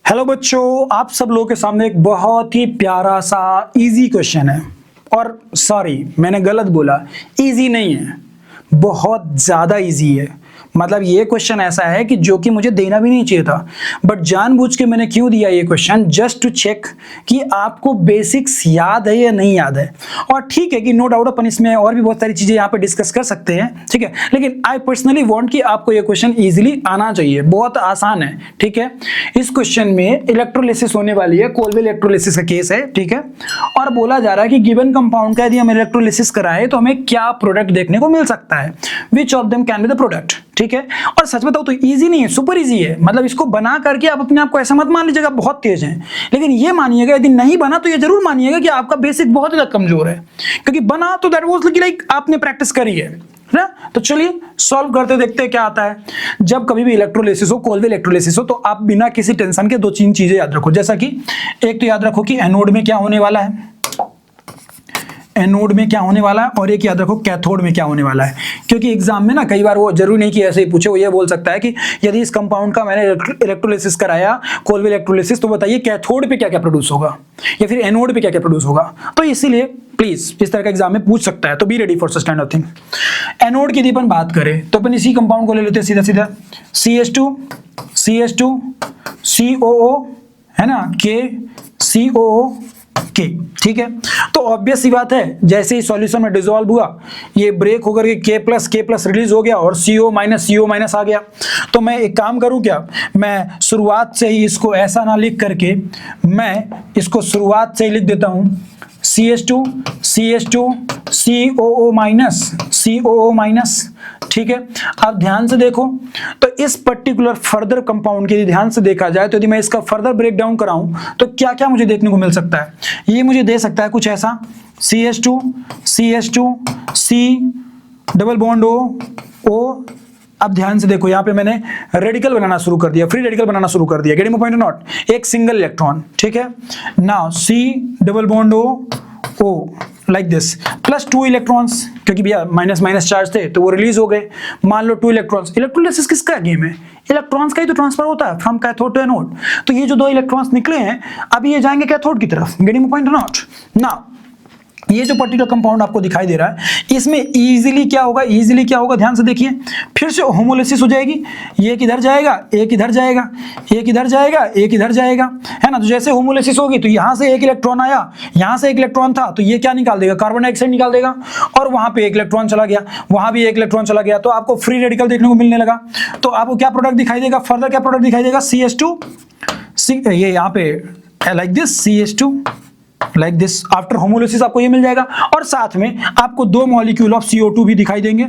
Hello बच्चों, आप सब लोगों के सामने एक बहुत ही प्यारा सा इजी क्वेश्चन है। और सॉरी, मैंने गलत बोला, इजी नहीं है, बहुत ज़्यादा इजी है। मतलब ये क्वेश्चन ऐसा है कि जो कि मुझे देना भी नहीं चाहिए था, बट जानबूझ के मैंने क्यों दिया ये क्वेश्चन, जस्ट टू चेक कि आपको बेसिक्स याद है या नहीं याद है। और ठीक है कि नो डाउट अपन इसमें और भी बहुत सारी चीज़ें यहाँ पे डिस्कस कर सकते हैं, ठीक है, लेकिन आई पर्सनली वांट कि आपको ये क्वेश्चन इजीली आना चाहिए, बहुत आसान है, ठीक है। इस क्वेश्चन में इलेक्ट्रोलिसिस होने वाली है, कोलवे इलेक्ट्रोलिसिस का केस है, ठीक है। और बोला जा रहा है कि गिवन कंपाउंड का यदि हम इलेक्ट्रोलिसिस कराएं तो हमें क्या प्रोडक्ट देखने को मिल सकता है, which of them can be the product, ठीक है। और सच बताओ तो इजी नहीं है, सुपर इजी है। मतलब इसको बना करके आप अपने आप को ऐसा मत मान लीजिएगा बहुत तेज है, लेकिन ये मानिएगा यदि नहीं बना तो ये जरूर मानिएगा कि आपका बेसिक बहुत ज्यादा कमजोर है, क्योंकि बना तो दैट वाज लाइक आपने प्रैक्टिस करी है ना। तो चलिए सॉल्व करते देखते हैं क्या आता है। जब कभी भी इलेक्ट्रोलिसिस हो, कोलवे इलेक्ट्रोलिसिस हो, तो आप बिना किसी टेंशन के दो तीन चीजें याद रखो। जैसा कि एक तो याद रखो कि एनोड में क्या होने वाला है, एनोड में क्या होने वाला है, और एक याद रखो कैथोड में क्या होने वाला है। क्योंकि एग्जाम में ना कई बार वो जरूरी नहीं कि ऐसे ही पूछे, वो ये बोल सकता है कि यदि इस कंपाउंड का मैंने इलेक्ट्रोलिसिस कराया, कोलवे इलेक्ट्रोलिसिस, तो बताइए कैथोड पे क्या क्या प्रोड्यूस होगा या फिर एनोड पे क्या क्या प्रोड्यूस होगा। तो इसीलिए प्लीज इस तरह का एग्जाम में पूछ सकता है, तो be ready for such kind of thing. Anode की यदि अपन बात करें तो अपन इसी कंपाउंड को ले लेते हैं सीधा सीधा, CH2 COO है ना, KCOO के, ठीक है। तो ऑब्वियस सी बात है, जैसे ही सॉल्यूशन में डिसॉल्व हुआ, ये ब्रेक होकर के K+ रिलीज हो गया और CO- आ गया। तो मैं एक काम करूं क्या, मैं शुरुआत से ही इसको ऐसा ना लिख करके मैं इसको शुरुआत से ही लिख देता हूं, CH2 COO-, ठीक है। अब ध्यान से देखो, तो इस पर्टिकुलर फर्दर कंपाउंड के ध्यान से देखा जाए तो यदि मैं इसका फर्दर ब्रेक डाउन कराऊं तो क्या क्या मुझे देखने को मिल सकता है। ये मुझे दे सकता है कुछ ऐसा, CH2 C double bond O। अब ध्यान से देखो, यहां पे मैंने रेडिकल बनाना शुरू कर दिया, फ्री रेडिकल बनाना शुरू कर दिया, गेटिंग माय पॉइंट नॉट, एक सिंगल इलेक्ट्रॉन, ठीक है। Now C double bond O like this, plus 2 electrons, क्योंकि भैया माइनस माइनस चार्ज थे तो वो रिलीज हो गए। मान लो 2 इलेक्ट्रॉन्स, इलेक्ट्रोलिसिस किसका गेम है, इलेक्ट्रॉन्स का ही तो ट्रांसफर होता है फ्रॉम कैथोड टू एनोड। तो ये जो 2 इलेक्ट्रॉन्स निकले हैं अब ये जाएंगे कैथोड की तरफ, गेटिंग पॉइंट नॉट। नाउ ये जो पर्टिकुलर कंपाउंड आपको दिखाई दे रहा है, इसमें इजीली क्या होगा, ध्यान से देखिए, फिर से होमोलिसिस हो जाएगी। ये किधर जाएगा, एक इधर जाएगा, एक इधर जाएगा, एक इधर जाएगा, है ना। तो जैसे होमोलिसिस होगी तो यहां से एक इलेक्ट्रॉन आया, यहां से एक इलेक्ट्रॉन था, तो ये क्या निकाल देगा, कार्बन डाइऑक्साइड निकाल देगा, और वहां पे एक इलेक्ट्रॉन चला गया, वहां भी एक इलेक्ट्रॉन चला गया, तो आपको फ्री रेडिकल देखने को मिलने लगा। तो आपको क्या प्रोडक्ट दिखाई देगा, फर्दर क्या प्रोडक्ट दिखाई देगा, CH2 ये यहाँ पे like this, CH2 like this, after homolysis आपको ये मिल जाएगा। और साथ में आपको 2 मॉलिक्यूल ऑफ CO2 भी दिखाई देंगे,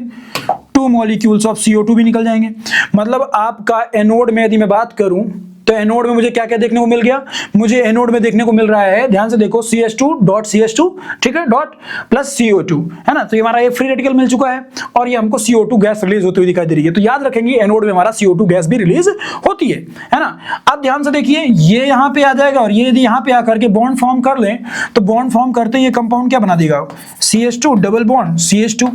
2 मॉलिक्यूल्स ऑफ CO2 भी निकल जाएंगे। मतलब आपका एनोड में यदि मैं बात करूं तो एनोड में मुझे क्या क्या देखने को मिल गया, मुझे एनोड में देखने को मिल रहा है, ध्यान से देखो, CH2, ठीक है, डॉट प्लस CO2, है ना। तो ये हमारा ये फ्री रेडिकल मिल चुका है और ये हमको CO2 गैस रिलीज होती हुई दिखाई दे रही है। तो याद रखेंगे एनोड में हमारा CO2 गैस भी रिलीज होती है ना। अब ध्यान से देखिए, ये यहाँ पे आ जाएगा और ये यदि यहाँ पे आकर के बॉन्ड फॉर्म कर लें तो बॉन्ड फॉर्म करते ये कंपाउंड क्या बना देगा, CH2 डबल बॉन्ड CH2।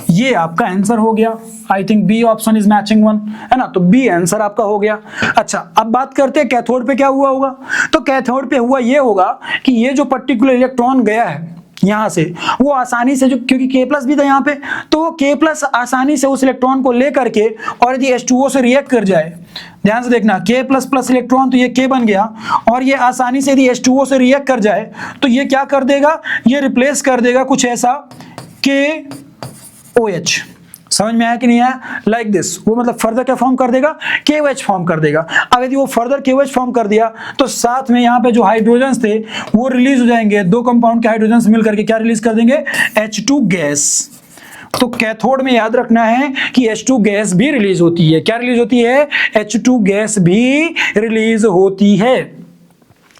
ये आपका आंसर हो गया। I think B option is matching one, है ना। तो बी आंसर आपका हो गया। अच्छा, अब बात करते हैं कैथोड पे क्या हुआ होगा। तो कैथोड पे हुआ ये होगा कि ये जो पर्टिकुलर इलेक्ट्रॉन गया है यहां से, वो आसानी से, जो क्योंकि K+ भी था यहाँ पे, तो वो K+ आसानी से उस इलेक्ट्रॉन को लेकर के और यदि H2O से रिएक्ट कर जाए, ध्यान से देखना, K++ इलेक्ट्रॉन, तो ये K बन गया, और ये आसानी से यदि H2O से रिएक्ट कर जाए तो ये क्या कर देगा, ये रिप्लेस कर देगा कुछ ऐसा KOH। समझ में आया कि नहीं आया, लाइक दिस। वो मतलब फर्दर क्या फॉर्म कर देगा, KOH फॉर्म कर देगा। अब यदि वो फर्दर KOH फॉर्म कर दिया तो साथ में यहाँ पे जो हाइड्रोजन्स थे वो रिलीज हो जाएंगे, 2 कंपाउंड के हाइड्रोजन्स मिलकर के क्या रिलीज कर देंगे, H2 गैस। तो कैथोड में याद रखना है कि H2 गैस भी रिलीज होती है। क्या रिलीज होती है, H2 गैस भी रिलीज होती है।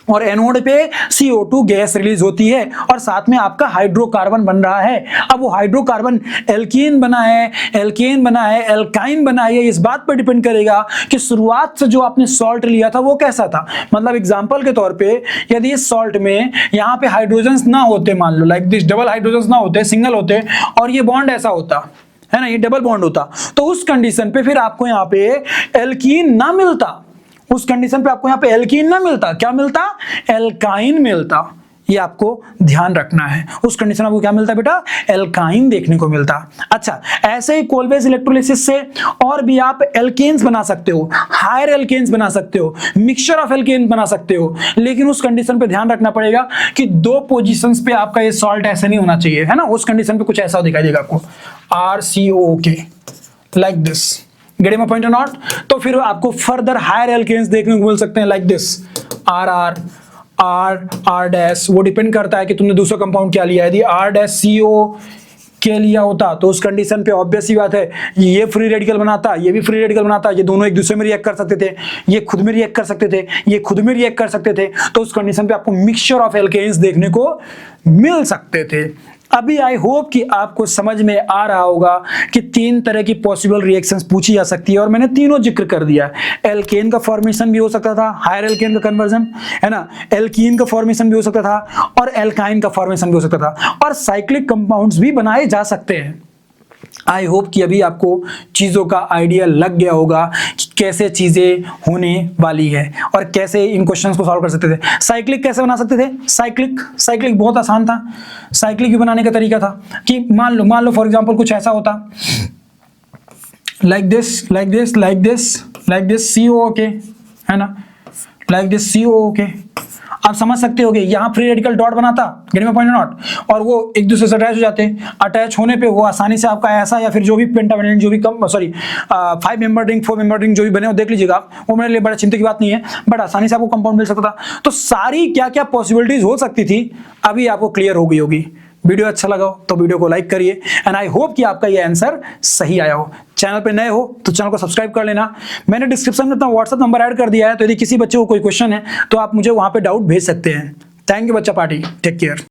और एनोड पे CO2 गैस रिलीज होती है और साथ में आपका हाइड्रोकार्बन बन रहा है। अब वो हाइड्रोकार्बन एल्कीन बना है, एल्केन बना है, एल्काइन बना है, इस बात पर डिपेंड करेगा कि शुरुआत से जो आपने सॉल्ट लिया था वो कैसा था। मतलब एग्जांपल के तौर पे यदि इस सॉल्ट में यहाँ पे हाइड्रोजन्स ना होते, मान लो लाइक दिस, डबल हाइड्रोजन्स ना होते, सिंगल होते, और ये बॉन्ड ऐसा होता है ना, ये डबल बॉन्ड होता, तो उस कंडीशन पे फिर आपको यहाँ पे एल्कीन ना मिलता, उस कंडीशन पे आपको यहाँ पे एल्कीन ना मिलता, क्या मिलता, एल्काइन मिलता। ये आपको ध्यान रखना है, उस कंडीशन में आपको क्या मिलता है बेटा, एल्काइन देखने को मिलता। अच्छा, ऐसे ही कोलवेज इलेक्ट्रोलिसिस से और भी आप एल्केन्स बना सकते हो, हायर एल्केन्स बना सकते हो, मिक्सचर ऑफ एल्केन बना सकते हो, लेकिन उस कंडीशन पे ध्यान रखना पड़ेगा कि दो पोजीशंस पे आपका ये सॉल्ट ऐसे नहीं होना चाहिए, है ना। उस कंडीशन पे कुछ ऐसा दिखाई देगा आपको, RCOOK like this, getting my point और नॉट। तो फिर आपको फर्दर हायर एल्केन्स देखने को मिल सकते हैं लाइक दिस, R डैश, वो डिपेंड करता है कि तुमने दूसरा कंपाउंड क्या लिया है। यदि R डैश CO के लिया होता तो उस कंडीशन पे ऑब्वियस ही बात है ये फ्री रेडिकल बनाता, ये भी फ्री रेडिकल बनाता, ये दोनों एक दूसरे में रिएक्ट कर सकते थे, ये खुद में रिएक्ट कर सकते थे, ये खुद में रिएक्ट कर सकते थे, तो उस कंडीशन पे आपको मिक्सचर ऑफ एल्केन्स देखने को मिल सकते थे। अभी आई होप कि आपको समझ में आ रहा होगा कि तीन तरह की पॉसिबल रिएक्शंस पूछी जा सकती है और मैंने तीनों जिक्र कर दिया। एल्केन का फॉर्मेशन भी हो सकता था, हायर एल्केन का कन्वर्जन, है ना, एल्कीन का फॉर्मेशन भी हो सकता था और एल्काइन का फॉर्मेशन भी हो सकता था, और साइक्लिक कंपाउंड्स भी बनाए जा सकते हैं। आई होप कि अभी आपको चीज़ों का आइडिया लग गया होगा कि कैसे चीज़ें होने वाली है और कैसे इन क्वेश्चंस को सॉल्व कर सकते थे। साइक्लिक कैसे बना सकते थे, साइक्लिक बहुत आसान था। साइक्लिक भी बनाने का तरीका था कि मान लो फॉर एग्जांपल कुछ ऐसा होता, लाइक दिस COOK, है ना, लाइक दिस COOK। आप समझ सकते होगे यहाँ फ्री रेडिकल डॉट बनाता, गेटिंग माय पॉइंट नॉट, और वो एक दूसरे से अटैच हो जाते हैं। अटैच होने पे वो आसानी से आपका ऐसा या फिर जो भी पेंटावेलेंट, जो भी 5 मेंबर रिंग 4 मेंबर रिंग जो भी बने हो देख लीजिएगा आप, वो मेरे लिए बड़ा चिंता की बात नहीं है, बट आसानी से आपको कंपाउंड मिल सकता था। तो सारी क्या क्या पॉसिबिलिटीज हो सकती थी अभी आपको क्लियर हो गई होगी। वीडियो अच्छा लगा हो तो वीडियो को लाइक करिए, एंड आई होप कि आपका ये आंसर सही आया हो। चैनल पे नए हो तो चैनल को सब्सक्राइब कर लेना। मैंने डिस्क्रिप्शन में अपना व्हाट्सएप नंबर ऐड कर दिया है, तो यदि किसी बच्चे को कोई क्वेश्चन है तो आप मुझे वहां पे डाउट भेज सकते हैं। थैंक यू बच्चा पार्टी, टेक केयर।